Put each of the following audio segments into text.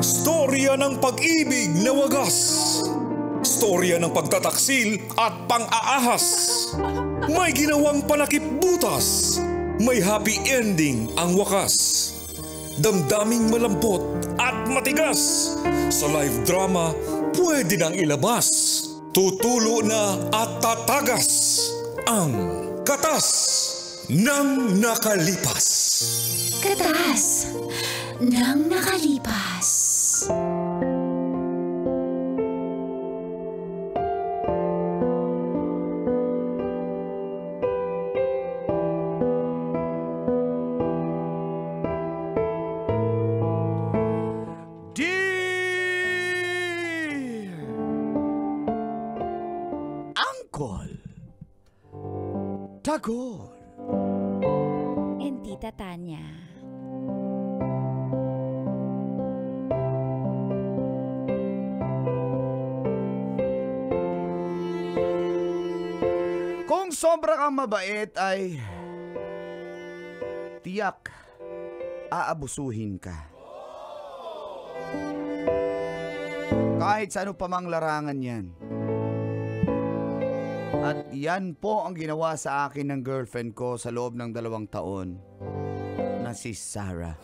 Storya ng pag-ibig na wagas. Storya ng pagtataksil at pang-aahas. May ginawang panakip butas. May happy ending ang wakas. Damdaming malambot at matigas. Sa live drama, pwede nang ilabas. Tutulo na at tatagas. Ang Katas ng Nakalipas. Katas ng Nakalipas. Tagol. And Tita Tanya. Kung sobra kang mabait ay tiyak aabusuhin ka. Kahit sa ano pa mang larangan yan. At yan po ang ginawa sa akin ng girlfriend ko sa loob ng 2 taon na si Sarah.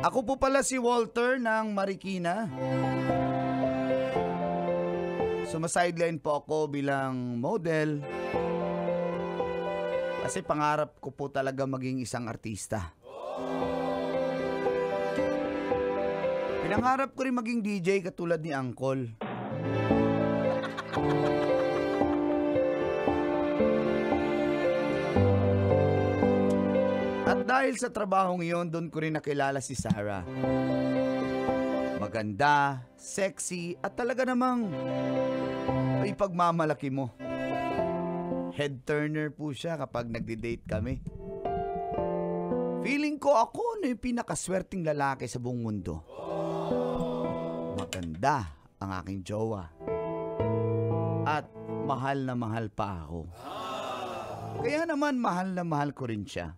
Ako po pala si Walter ng Marikina. Sumasideline po ako bilang model. Kasi pangarap ko po talaga maging isang artista. Pinangarap ko rin maging DJ katulad ni Uncle. At dahil sa trabahong iyon, doon ko rin nakilala si Sarah. Maganda, sexy, at talaga namang ay pagmamalaki mo. Head turner po siya kapag nagde-date kami. Feeling ko ako na yung pinakaswerteng lalaki sa buong mundo. Maganda ang aking jowa. At mahal na mahal pa ako. Kaya naman mahal na mahal ko rin siya.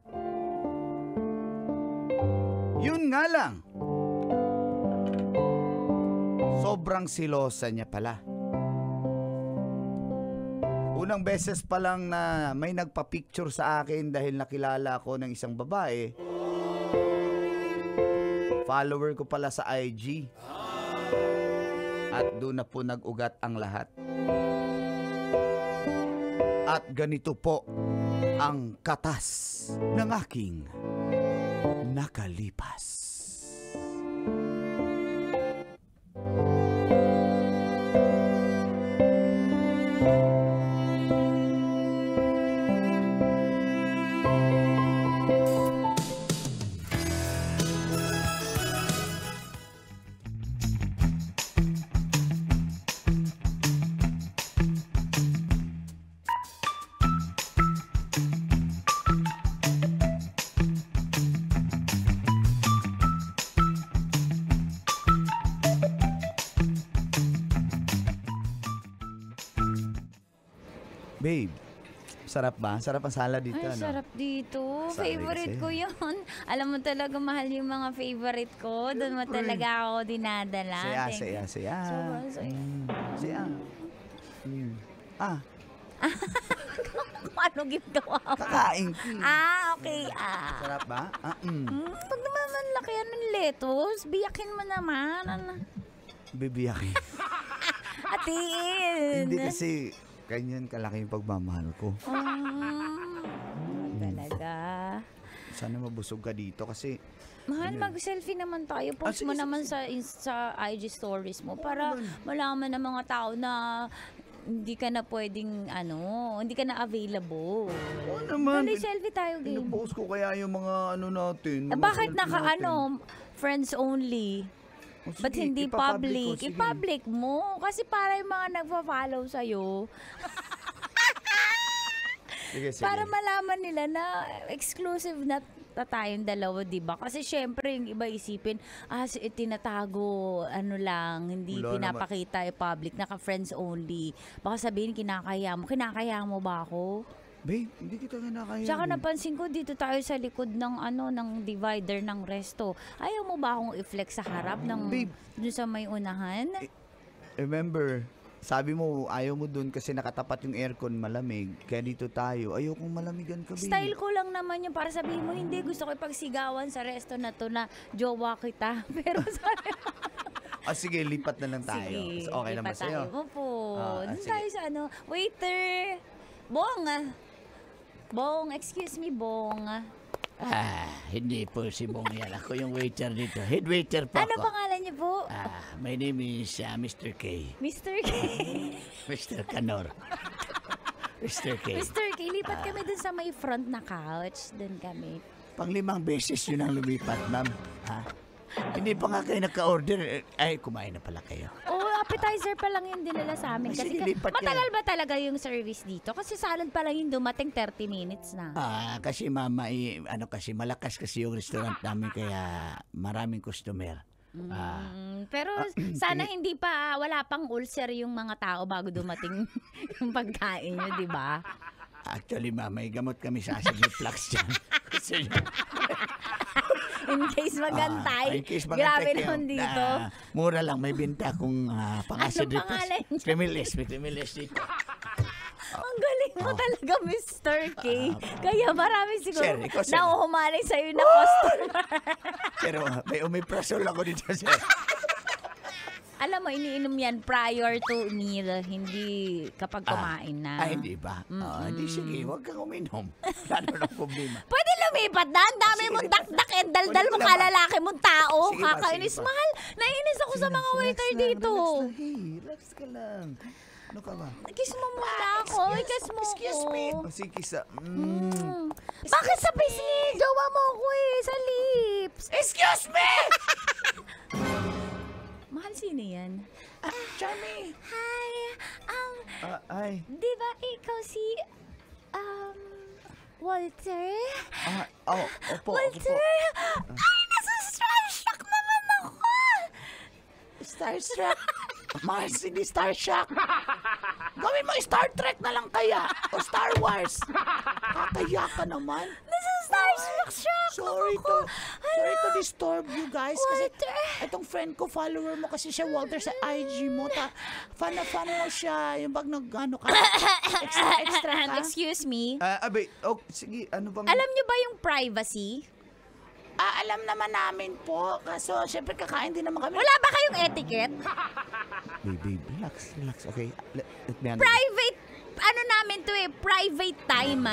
Yun nga lang. Sobrang silosa niya pala. Unang beses pa lang na may nagpa-picture sa akin dahil nakilala ako ng isang babae. Follower ko pala sa IG. At doon na po nag-ugat ang lahat. At ganito po ang katas ng aking nakalipas. Babe, sarap ba? Sarap ang salad dito, Ay, ano? sarap dito. Sabi Favorite kasi. ko yun. Alam mo talaga mahal yung mga favorite ko. Doon mo talaga ako dinadala. Saya. Sobrang saya. Saya. Kung ano ginagawa mo. Kakain. Okay. Sarap ba? Pag naman laki yan ng lettuce, biyakin mo naman. Bibiyakin. Atiin. Hindi kasi ganyan kalaki yung pagmamahal ko. Talaga. Sana mabusog ka dito kasi Mahal, mag-selfie naman tayo. Post mo naman sa IG stories mo para malaman ng mga tao na hindi ka na pwedeng, hindi ka na available. Oo naman. Tuloy selfie tayo, game. Pinopost ko kaya yung mga natin. Mga Bakit selfie natin. friends only? O, sige, Ba't hindi ipapublic ko, public? sige. I-public mo. Kasi para yung mga nagpa-follow sa'yo, Sige. para malaman nila na exclusive na tayong dalawa, di ba? Kasi syempre yung iba isipin, tinatago, hindi Wala pinapakita public, naka-friends only. Baka sabihin, kinakaya mo ba ako? Babe, hindi kita kinakaya. Tsaka babe. napansin ko dito tayo sa likod ng ng divider ng resto. Ayaw mo ba akong i-flex sa harap ng Babe. dun sa may unahan? Remember, sabi mo, ayaw mo dun kasi nakatapat yung aircon, malamig. Kaya dito tayo. Ayaw kong malamigan ka, babe. Style ko lang naman yun para sabihin mo, hindi gusto ko ipagsigawan sa resto na to na jowa kita. Pero sorry. Sige, lipat na lang tayo. Sige, Okay naman lipat sa'yo. tayo. Opo. Dun sige. tayo sa waiter. Bong. Bong, excuse me, Bong. Hindi po si Bong yan. Ako yung waiter dito. Head waiter po Ano ako. pangalan niyo po? My name is Mr. K. Mr. K. Mr. Canor. Mr. K. Mr. K, lipat kami dun sa may front na couch. Dun kami. Pang-5 beses yun ang lumipat, ma'am. Ha? Hindi pa nga kayo naka-order. Ay, kumain na pala kayo. Oo, appetizer pa lang yung dinala sa amin. Kasi Sige, lipat matagal ba talaga yung service dito? Kasi salad pa lang yung dumating 30 minutes na. Kasi mama, kasi malakas kasi yung restaurant namin kaya maraming customer. Pero sana hindi pa, wala pang ulcer yung mga tao bago dumating yung pagkain nyo, di ba? Actually, mama, may gamot kami sa acid reflux dyan. Kasi In case magantay. in case Grabe magantay naman kayo, dito. mura lang, may binta akong pang-acid Anong pangalan niya? Cremilis, may Cremilis dito. Ang galing mo talaga, Mr. K. Kaya marami siguro Sir, ikaw, sir. nauhumaling sa'yo na customer. Pero may omeprazole ako dito, sir. Alam mo, iniinom yan prior to meal, hindi kapag kumain na. Hindi ba? Hindi, sige, huwag kang uminom. Lalo ng problema. Pwede lumipat na. Ang dami Sige, mong lipat. dakdak and daldal Pwede mo naman. kalalaki mong tao. Sige ba, Kakainis, sige ba. mahal. Nainis ako sa mga waiter dito. Relax lang. Hey, relax ka lang. Ano ka ba? Kiss mo muna ako. Kiss mo excuse ako. me. Sige, kisa. Bakit sa pisngi? Jowa mo ako sa lips. Excuse me! Mahal, sino yan? Charmy! Hi. Ay. Di ba ikaw si, Walter? Opo. Walter! Ay, nasa-starstruck naman ako! Starstruck. Mars, hindi Starshock. Gawin mo Star Trek na lang kaya. O Star Wars. Kakaya ka naman. Nasa-starstruck Sorry to disturb you guys. Kasi Walter! itong friend ko, follower mo kasi siya, Walter, sa IG mo. Fan na fan mo siya. Yung bag nag-ano ka. Extra ka. Excuse me. Abay, sige, ano bang... Alam niyo ba yung privacy? Alam naman namin po. Kaso, syempre, kakain din naman kami. Wala ba kayong etiquette? Baby, relax. Okay, let me handle it. Private, ano namin to private time.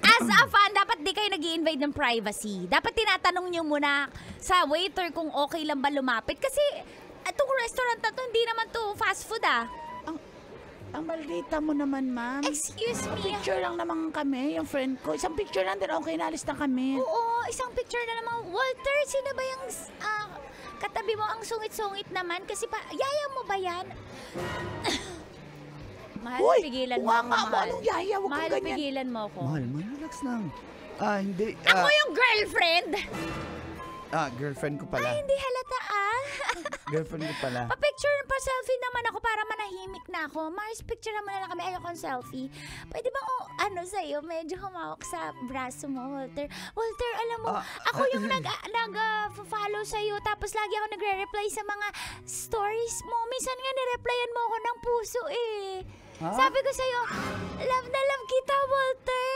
As a fan, dapat di kayo nag-i-invade ng privacy. Dapat tinatanong nyo muna sa waiter kung okay lang ba lumapit. Kasi itong restaurant na to, hindi naman to fast food Ang maldita mo naman, ma'am. Excuse me. Picture lang naman kami, yung friend ko. Isang picture lang din, okay, naalis na kami. Oo, isang picture na naman. Walter, sino ba yung katabi mo? Ang sungit-sungit naman. Kasi yaya mo ba yan? Mahal, Hoy, pigilan mo bunga ako, nga mo, mahal. anong yaya? Huwag kang Mahal, ganyan. pigilan mo ako. Mahal, relax lang. Hindi. Ako yung girlfriend! Girlfriend ko pala. Hindi halata Girlfriend ko pala. Pa-picture pa selfie naman ako para manahimik na ako. Mars, picture naman na lang kami. Ayokong selfie. Pwede ba sa'yo, medyo humawak sa braso mo, Walter? Walter, alam mo, ako yung nag-follow sa'yo tapos lagi ako nagre-reply sa mga stories mo. Minsan nga nireplyan mo ako ng puso Sabi ko sa'yo, love na love kita, Walter.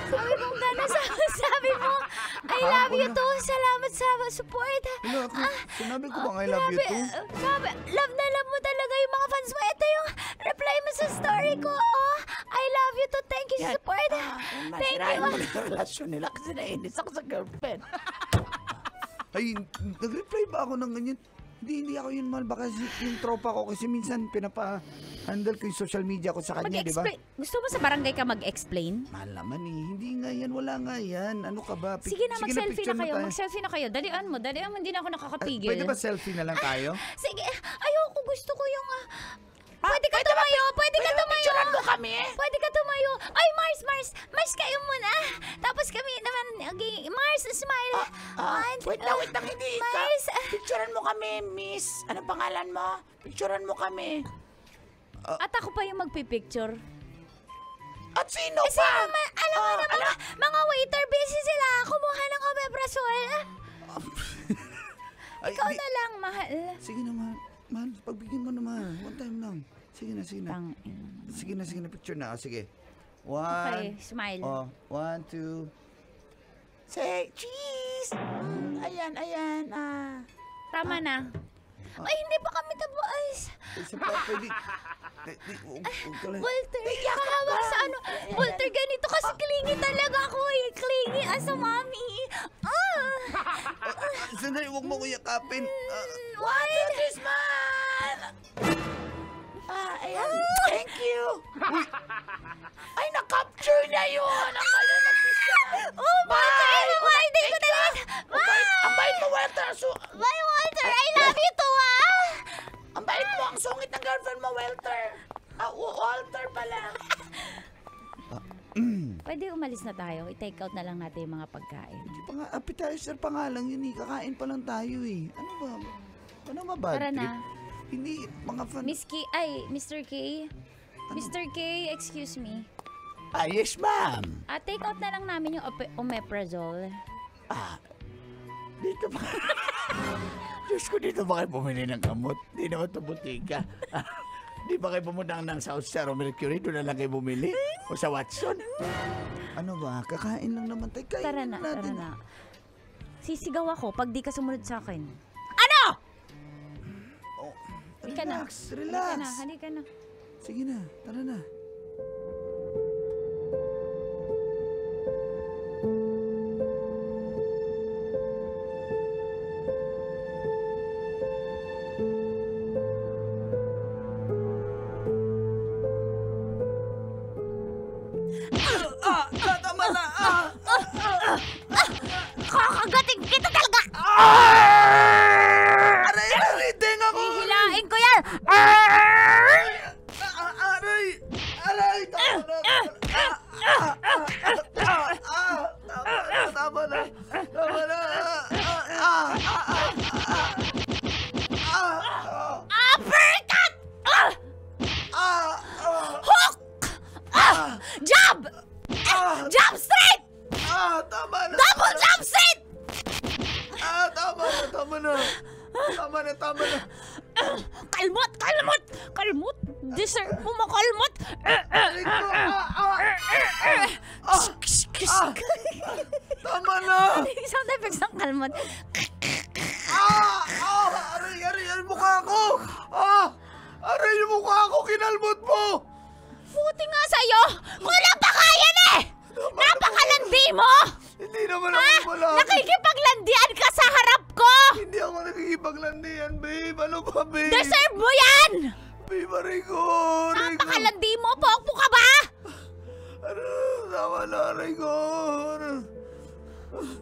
Sabi ko gano'n, sabi mo, I love you too. Salamat sa support. Sinabi ko bang I love you too? Sabi, love na love mo talaga yung mga fans mo. Ito yung reply mo sa story ko. I love you too. Thank you sa support. Thank Masirain mo you. na yung relasyon nila kasi nainis ako sa girlfriend. Ay, nag-reply ba ako ng ganyan? Hindi ako yun, mahal. Baka yung tropa ko kasi minsan pinapa-handle ko yung social media ko sa kanya, di ba? Gusto mo sa barangay ka mag-explain? Mahal naman Hindi nga yan. Wala nga yan. Ano ka ba? Sige na, mag-selfie picture na kayo. tayo. Mag-selfie na kayo. Dalian mo. Hindi na ako nakakapigil. Pwede ba selfie na lang tayo? Sige, ayoko. Gusto ko yung... Pwede ka tumayo. Pwede ka tumayo. Picturean mo kami. Pwede ka tumayo. Ay, Mars, kayo muna. Tapos kami naman, okay, Mars, smile. Wait lang, hindi ka. Mars, Picturean mo kami, miss. Anong pangalan mo? Picturean mo kami. at ako pa yung magpipicture. At sino Kasi pa? naman, alam mo naman, mga waiter, busy sila. Kumuha ng omeprazole. Ay, Ikaw na lang, mahal. Sige na, mahal. Pagbigyan mo naman. One time lang. Sige na. Sige na. Picture na. Sige. Okay, smile. Oh, 1, 2. Say cheese! Ayan. Tama na. Ay, hindi pa kami tapos. Isa pa, pwede. Huwag ka lang. Walter, kahawak sa ano. Walter, ganito kasi clingy talaga ako eh. Clingy as a mommy. Sandali, huwag mo ko yakapin. Why? This man! Ayan. Thank you. Ay, na-capture niya yun. Ang galing na kiss ka na. Oh, Walter, hindi ko talaga. Ang bait mo, Walter. Bye, Walter. I love you too, ah. Ang bait mo. Ang sungit ng girlfriend mo, Walter. Walter pala. Pwede umalis na tayo. I-take out na lang natin yung mga pagkain. Hindi pa nga, appetizer pa nga lang yun eh. Kakain pa lang tayo eh. Ano ba bad Tara trip? na. Hindi, mga fan. Mr. K. Mr. K, excuse me. Yes, ma'am. Take out na lang namin yung omeprazole. Dito ba? Diyos ko, dito ba kayo bumili ng gamot? Di naman ito butika. Di ba kayo pumunta ng South Star o Mercury? Doon na lang kayo bumili? O sa Watson? Ano ba? Kakain lang naman tayo. Kain Tara na na, natin. tara na. Sisigaw ako pag di ka sumunod sa akin. Ano? Oh, Halika na. Relax. Halika na. Sige na, tara na. Tama na! Kakagating kita talaga! Aray, tenga ko! Hihilain ko yan! Aray! Tama na! Uppercut! Hook! Jab! Jab straight! Tama na! Double jab straight! Tama na! Kalmot! Deserve mo makalmot! Tama na! Sound effects ng kalmot. Aray, mukha ko! Aray, yung mukha ko, kinalmot mo! Buti nga sa'yo! Kulang pa kaya eh! Napakalandi mo! Hindi naman ako malaki. Nakikipaglandian ka sa harap ko! Hindi ako nakikipaglandian, babe. Ano ba, babe? Deserve mo yan! Babe, aray ko. Napakalandi mo! Pokpo ka ba? Tama na, aray ko.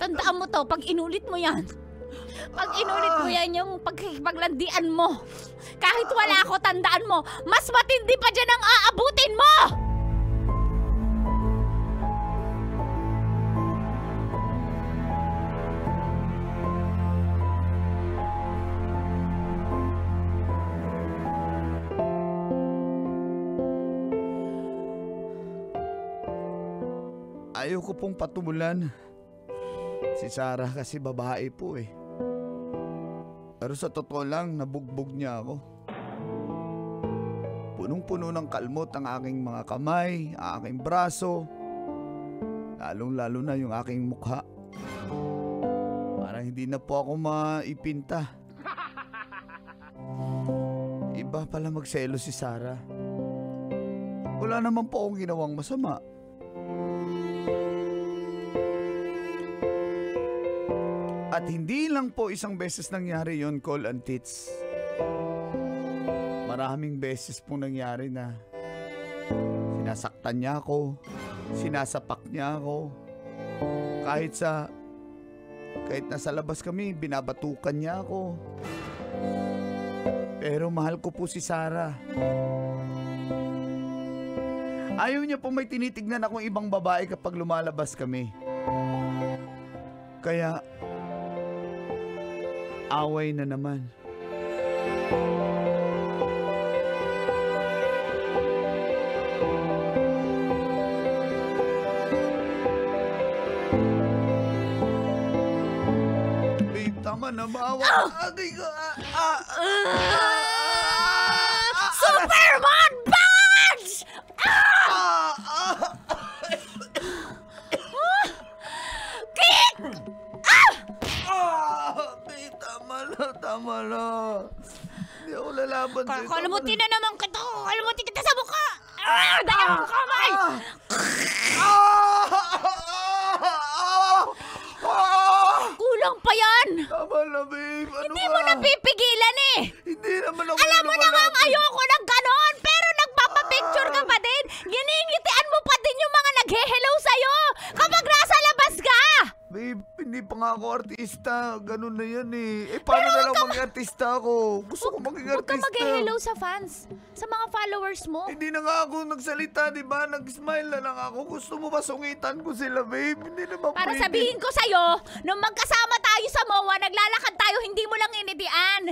Tandaan mo to, pag inulit mo yan. Pag inulit mo yan yung paglandian mo. Kahit wala ako, tandaan mo, mas matindi pa dyan ang aabutin mo! Ayaw ko pong patumulan. Si Sarah kasi babae po eh. Pero sa totoo lang, nabugbog niya ako. Punong-puno ng kalmot ang aking mga kamay, ang aking braso. Lalong-lalo na yung aking mukha. Parang hindi na po ako maipinta. Iba pala magselo si Sarah. Wala naman po akong ginawang masama. At hindi lang po isang beses nangyari yon, Col and Tits. Maraming beses pong nangyari na sinasaktan niya ako, sinasapak niya ako. Kahit nasa labas kami, binabatukan niya ako. Pero mahal ko po si Sarah. Ayaw niya po may tinitignan akong ibang babae kapag lumalabas kami. Kaya away na naman. Babe, tama na, maawa. Agay ko. Superman Punch! Kick! Babe, tama na. Hindi ako lalaban sa'yo. Kakalamutin na naman kita. Kakalamutin kita sa mukha. Dahil ang kamay! Kulang pa yan! Tama na, babe. Ano Hindi ba? mo napipigilan eh! Hindi naman ako Alam mo lumalaban. namang ayoko ng ganon, pero nagpapapicture ka pa din. Giningitian mo pa din yung mga naghe-hello sa'yo kapag nasa labas ka. Babe, hindi pa nga ako artista. Ganun na yan eh. Paano na lang maging artista ako? Gusto ko maging Huwag ka artista. mag-hello sa fans, sa mga followers mo. Hindi na nga ako nagsalita, di ba? Nag-smile na lang ako. Gusto mo ba sungitan ko sila, babe? Hindi na ba Para pwede? sabihin ko sa'yo, nung magkasama tayo sa MOA, naglalakad tayo, hindi mo lang initian.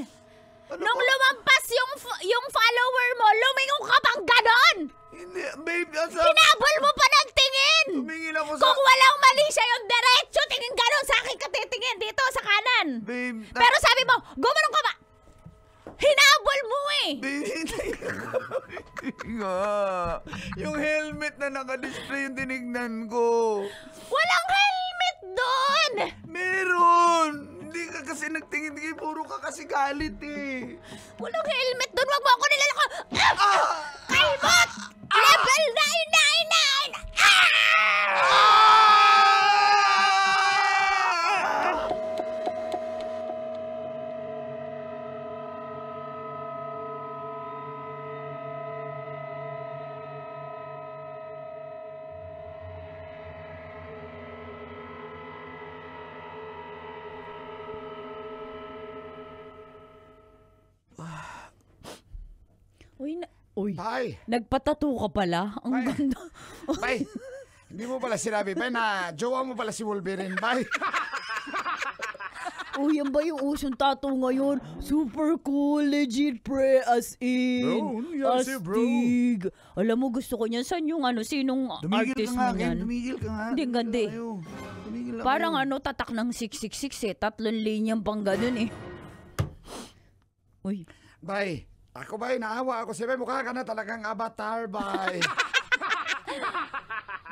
Ano Nung ba? lumampas yung follower mo, lumingon ka pang ganon! Hindi, babe. Asa? Hinabol mo pa ng tingin! Tumingin ako sa... Kung walang mali siya yung diretso, tingin ganon sa akin ka titingin dito sa kanan. Babe, Pero sabi mo, gumanong ka ba? Hinabol mo eh! babe, hindi nga. Yung helmet na naka-display yung tinignan ko. Walang helmet doon! Meron! Hindi ka kasi nagtingin-tingin. Puro ka kasi galit eh. Walang helmet doon! Wag mo ako nilalako! Kalbot! Level 999! Uy, Bay, nagpatato ka pala. Ang Ay. ganda. bay, hindi mo pala sinabi, bay, na jowa mo pala si Wolverine, bay. Uy, yan ba yung usong tattoo ngayon? Super cool, legit pre, as in. Bro, ano nangyari sa'yo, bro? astig. Alam mo, gusto ko niyan. Saan yung sinong Tumigil artist ka nga, mo Ken. yan? Tumigil ka nga. Hindi, ang ganda eh. Ayaw. Tumigil lang Parang kayo. tatak ng 666 eh. 3 linyang pang ganun eh. Uy, Bay, ako bay, naawa ako sa'yo, bay, mukha ka na talagang avatar, bay.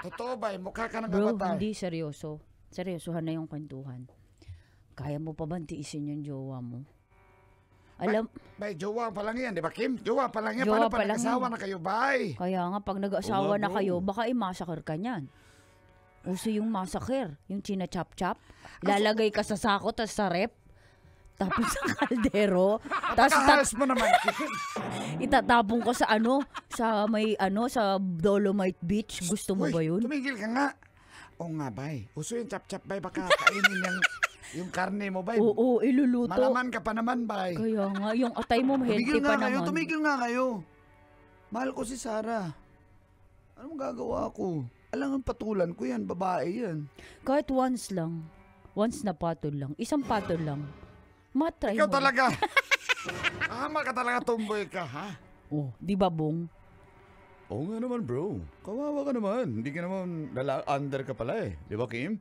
Totoo, bay, mukha ka ng bro, avatar. hindi seryoso. Seryosohan na yung kwentuhan. Kaya mo pa ba tiisin yung jowa mo? Alam, Bay, jowa pa lang yan, di ba, Kim? Jowa pa lang yan, Jowa paano pa pa lang nag-asawa yan. na kayo, bay? kaya nga pag nag-asawa Oo nga, na bro. kayo, baka i-massacre ka niyan. Uso yung massacre, yung china-chop-chop. Lalagay ka sa sako, tas sa rep. Tapos sa kaldero. Tapos Pakahals mo naman, Kim. itatapon ko sa sa may sa Dolomite Beach. Gusto mo Uy, ba yun? Tumigil ka nga. Oo nga, bay. Uso yung chap-chap, bay, baka kainin yung karne mo, bay. Oo, iluluto. Malaman ka pa naman, bay. Kaya nga, yung atay mo healthy Tumigil pa nga kayo, naman. tumigil nga kayo. Mahal ko si Sarah. Anong gagawa ko? Alangan patulan ko yan, babae yan. Kahit once lang. Once na patol lang. Isang patol lang. Matry Ikaw mo. talaga. Ama ka talaga, tomboy ka, ha? Oh, di ba bong? Oo nga naman, bro. Kawawa ka naman. Hindi ka naman under ka pala eh. Di ba, Kim?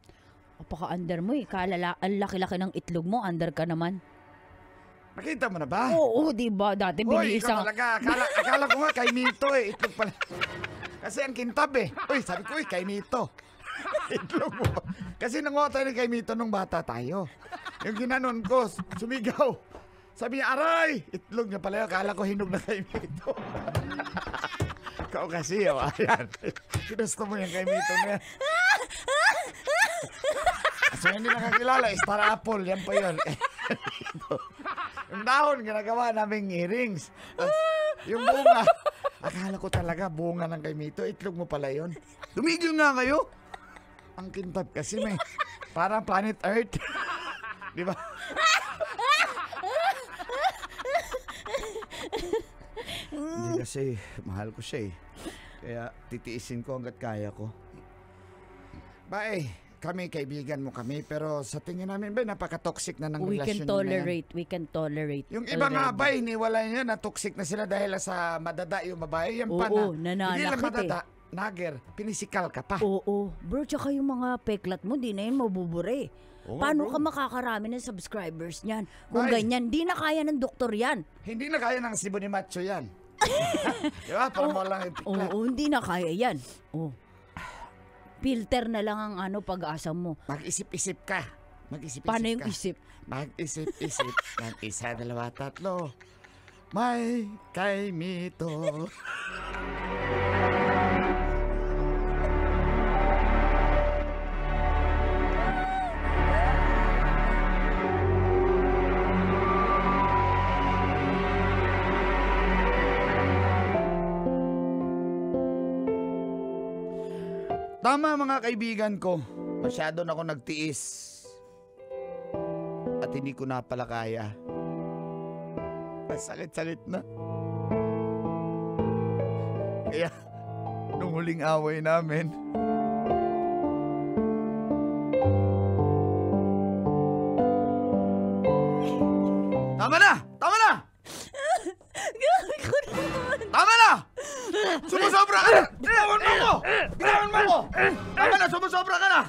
Apaka-under mo eh. Ang laki-laki ng itlog mo, under ka naman. Nakita mo na ba? Oo, di ba? Dati Hoy, biniisang... ikaw talaga. Akala ko nga kay Mito eh. Itlog pala. Kasi ang kintab eh. Uy, sabi ko kay Mito. Itlog mo. Kasi nanguha tayo kay Mito nung bata tayo. Yung ginanon ko, sumigaw. Sabi niya, aray! Itlog niya pala. Akala ko hinog na kay Mito. Ikaw kasi, oh, ayan. Ginusto mo yung kay Mito na yan. So, hindi nakakilala, Star Apple, yan pa yun. Yung dahon, ginagawa naming earrings. Tapos, yung bunga, akala ko talaga bunga ng kay Mito. Itlog mo pala yun. Tumigil nga kayo. Ang kintab kasi may parang planet Earth. Di ba? Hindi kasi, mahal ko siya eh. Kaya titiisin ko hanggat kaya ko. Bae, kami kaibigan mo kami, pero sa tingin namin ba napaka-toxic na ng We relasyon can tolerate. We can tolerate. Yung iba nga already. ba, iniwalay niya na toxic na sila dahil sa madada yung babae. Yan pa Oo, na. Hindi lang nananakit madada. Nager, pinisikal ka pa. Oo, bro, tsaka yung mga peklat mo, di na yun mabubure. Oo, Paano bro. ka makakarami ng subscribers niyan? Kung Ay. ganyan, di na kaya ng doktor yan. Hindi na kaya ng Cebu ni Macho yan. Di ba? Para mo lang yung tikla. Oo, hindi na kaya yan. Oh. Filter na lang ang pag-asa mo. Mag-isip-isip ka. Mag-isip-isip Paano yung ka. isip? Mag-isip-isip ng isa, dalawa, tatlo. May kay Mito. Tama mga kaibigan ko, masyado na ako nagtiis at hindi ko na pala kaya. Masakit-sakit na. Kaya, nung huling away namin, tama na! Tama na! Grabe ko naman. Tama na! Sumusobra ka na! Bitawan mo ako! Bitawan mo ako! Tama na! Sumusobra ka na!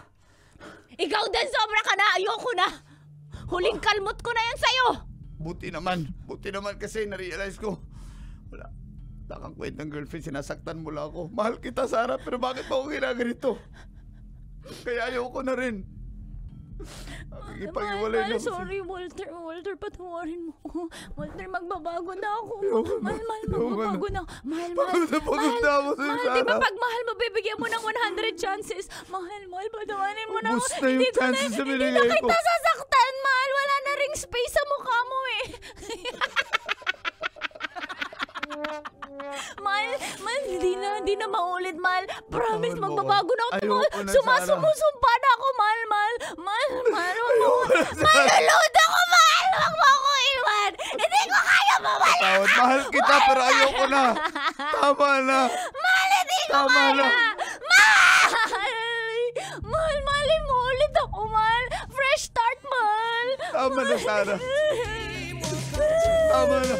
Ikaw din, sobra ka na. Ayoko na. Huling kalmot ko na yan sa'yo. Buti naman kasi na-realize ko. Wala kang kwentang girlfriend, sinasaktan mo lang ako. Mahal kita, Sarah, pero bakit mo ako ginaganito? Kaya ayoko na rin. Ipag-iwalay na ako. Sorry, Walter. Walter, patawarin mo ko. Walter, magbabago na ako. Mahal, Ayoko magbabago na. Pagod na ako sa'yo, Mahal, di ba Sarah. pag mahal mo, bibigyan mo ng 100 chances. Mahal, patawarin mo na ako. Ubus na yung chances na Hindi binigay na ko. kita sasaktan, mahal. Wala na ring space sa mukha mo eh. Mahal, hindi na maulit, mahal. Promise, Mahal mo magbabago ako. na ako. Ayoko na, Sumusumpa na ako, mahal. Malulod ako, mahal. Huwag mo ako iwan. Hindi ko kaya mamahal. Tawad, mahal kita, pero ayoko na. Tama na. Mahal, hindi ko Tama kaya. na. Mahal, mo ulit ako, mahal. Fresh start, mahal. Tama na, Sarah. Tama na.